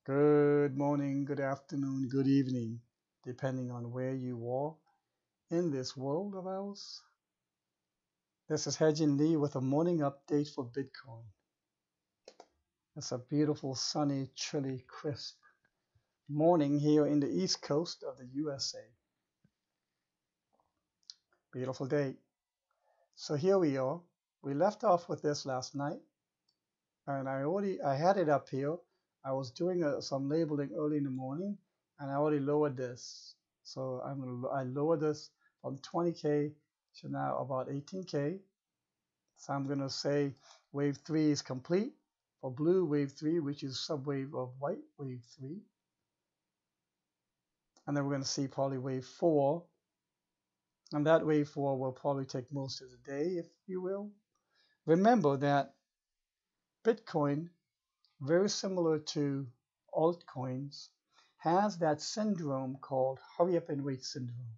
Good morning, good afternoon, good evening, depending on where you are in this world of ours. This is Hejin Lee with a morning update for Bitcoin. It's a beautiful, sunny, chilly, crisp morning here in the east coast of the USA. Beautiful day. So here we are. We left off with this last night, and I had it up here. I was doing some labeling early in the morning, and I already lowered this. So I lowered this from 20K to now about 18K. So I'm gonna say wave 3 is complete for blue wave 3, which is subwave of white wave 3. And then we're gonna see probably wave 4. And that wave 4 will probably take most of the day, if you will. Remember that Bitcoin, very similar to altcoins, has that syndrome called hurry up and wait syndrome.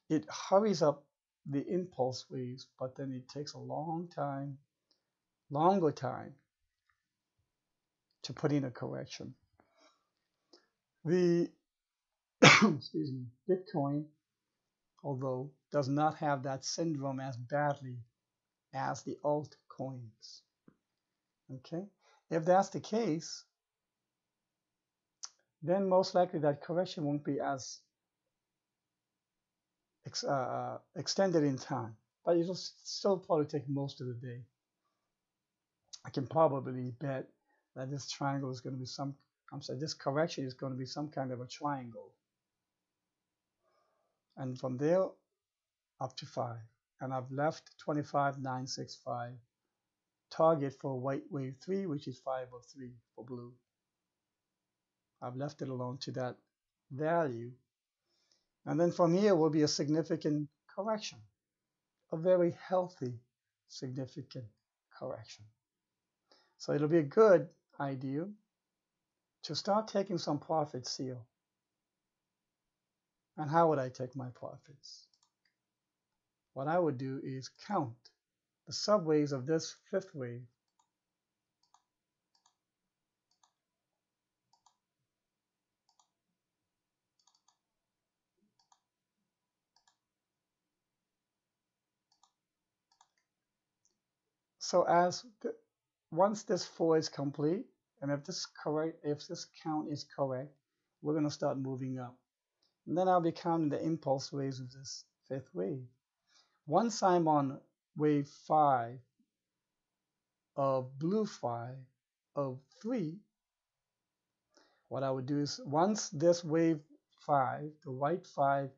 It hurries up the impulse waves, but then it takes a longer time to put in a correction. The excuse me, Bitcoin, although does not have that syndrome as badly as the altcoins. Okay, if that's the case, then most likely that correction won't be as extended in time, but it'll still probably take most of the day. I can probably bet that this triangle is going to be this correction is going to be some kind of a triangle. And from there up to 5. And I've left 25,965 target for white wave 3, which is 503 for blue. I've left it alone to that value. And then from here will be a significant correction, a very healthy, significant correction. So it'll be a good idea to start taking some profits here. And how would I take my profits? What I would do is count the subwaves of this fifth wave. So once this 4 is complete, and if this count is correct, we're going to start moving up. And then I'll be counting the impulse waves of this fifth wave. Once I'm on wave 5 of blue 5 of 3, what I would do is once this wave 5, the white 5,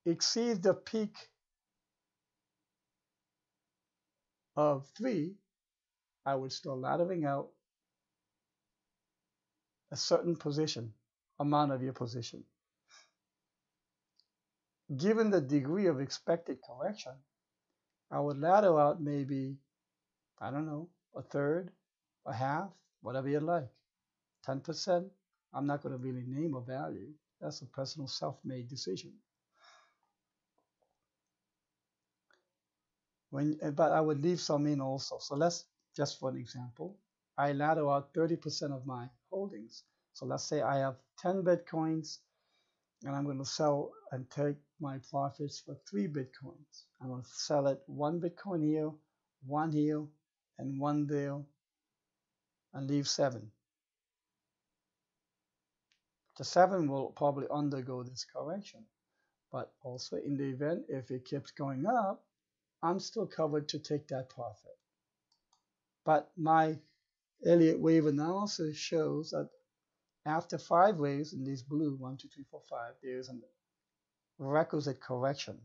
exceeds the peak of 3, I would start laddering out a certain position, amount of your position. Given the degree of expected correction, I would ladder out maybe, I don't know, a third, a half, whatever you like, 10%. I'm not going to really name a value. That's a personal self-made decision. But I would leave some in also. So let's, just for an example, I ladder out 30% of my holdings. So let's say I have 10 Bitcoins and I'm going to sell and take my profits for 3 Bitcoins. I'm going to sell it 1 Bitcoin here, 1 here, and 1 there, and leave 7. The 7 will probably undergo this correction, but also in the event if it keeps going up, I'm still covered to take that profit. But my Elliott wave analysis shows that after 5 waves in these blue, 1, 2, 3, 4, 5, there's a requisite correction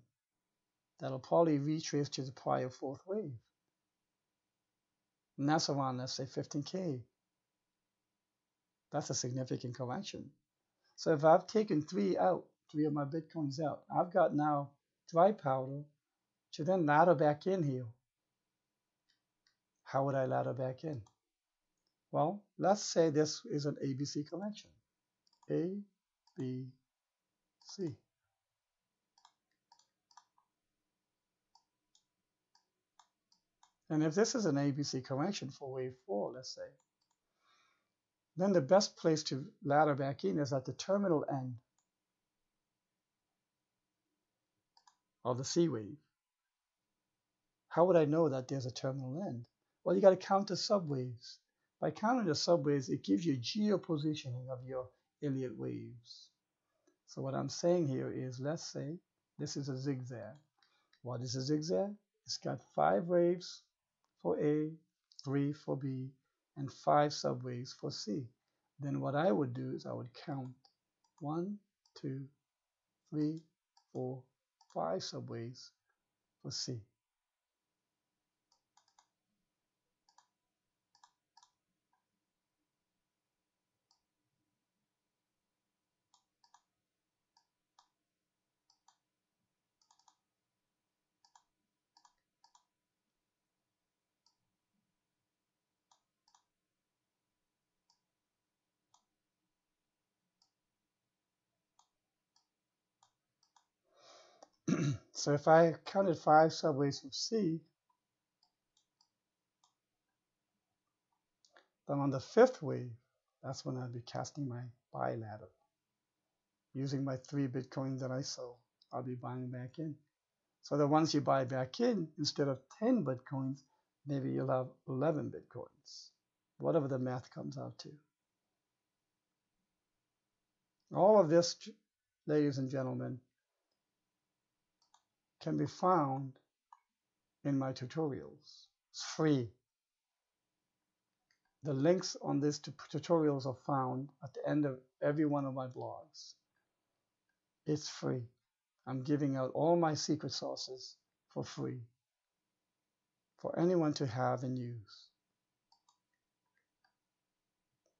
that'll probably retrace to the prior 4th wave. And that's around, let's say, 15K. That's a significant correction. So if I've taken 3 out, 3 of my Bitcoins out, I've got now dry powder to then ladder back in here. How would I ladder back in? Well, let's say this is an ABC correction. A, B, C. And if this is an ABC correction for wave 4, let's say, then the best place to ladder back in is at the terminal end of the C wave. How would I know that there's a terminal end? Well, you got to count the subwaves. By counting the subwaves, it gives you geopositioning of your Elliott waves. So what I'm saying here is, let's say this is a zigzag. What is a zigzag? It's got 5 waves for A, 3 for B, and 5 subwaves for C. Then what I would do is I would count 1, 2, 3, 4, 5 subwaves for C. So if I counted 5 subways for C, then on the 5th wave, that's when I'd be casting my buy ladder. Using my 3 Bitcoins that I sold, I'll be buying back in. So that once you buy back in, instead of 10 Bitcoins, maybe you'll have 11 Bitcoins. Whatever the math comes out to. All of this, ladies and gentlemen, can be found in my tutorials. It's free. The links on these tutorials are found at the end of every one of my blogs. It's free. I'm giving out all my secret sauces for free for anyone to have and use.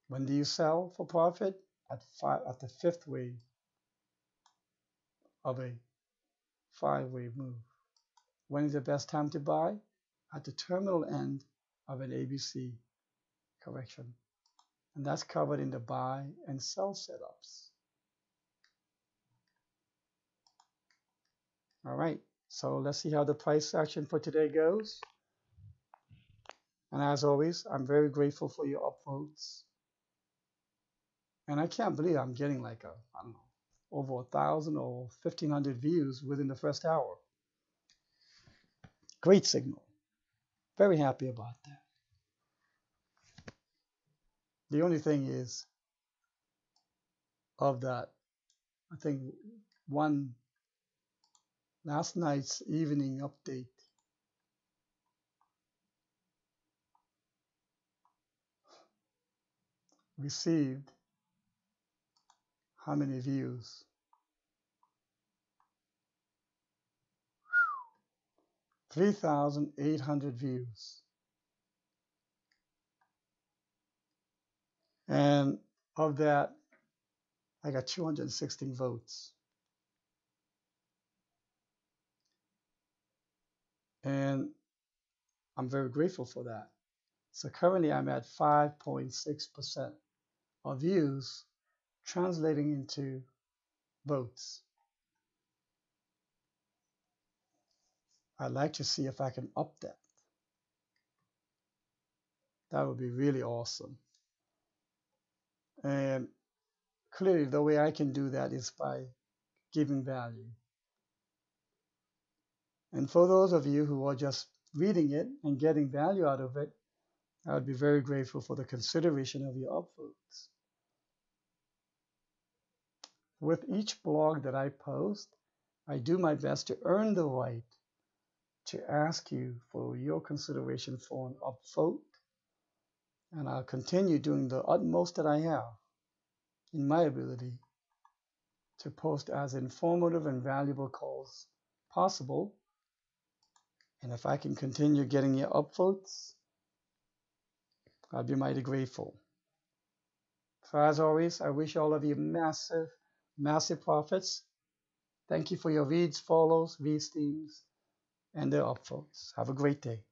When do you sell for profit? At the 5th wave of a 5-wave move. When is the best time to buy? At the terminal end of an ABC correction. And that's covered in the buy and sell setups. All right, so let's see how the price action for today goes. And as always, I'm very grateful for your upvotes. And I can't believe I'm getting like I don't know, over 1,000 or 1,500 views within the first hour. Great signal. Very happy about that. The only thing is, of that, I think one last night's evening update received how many views? 3,800 views. And of that, I got 216 votes. And I'm very grateful for that. So currently I'm at 5.6% of views translating into votes. I'd like to see if I can up that. That would be really awesome. And clearly the way I can do that is by giving value. And for those of you who are just reading it and getting value out of it, I would be very grateful for the consideration of your upvotes. With each blog that I post, I do my best to earn the right to ask you for your consideration for an upvote. And I'll continue doing the utmost that I have in my ability to post as informative and valuable calls possible. And if I can continue getting your upvotes, I'll be mighty grateful. So as always, I wish all of you massive, massive profits. Thank you for your reads, follows, resteams, and their upvotes. Have a great day.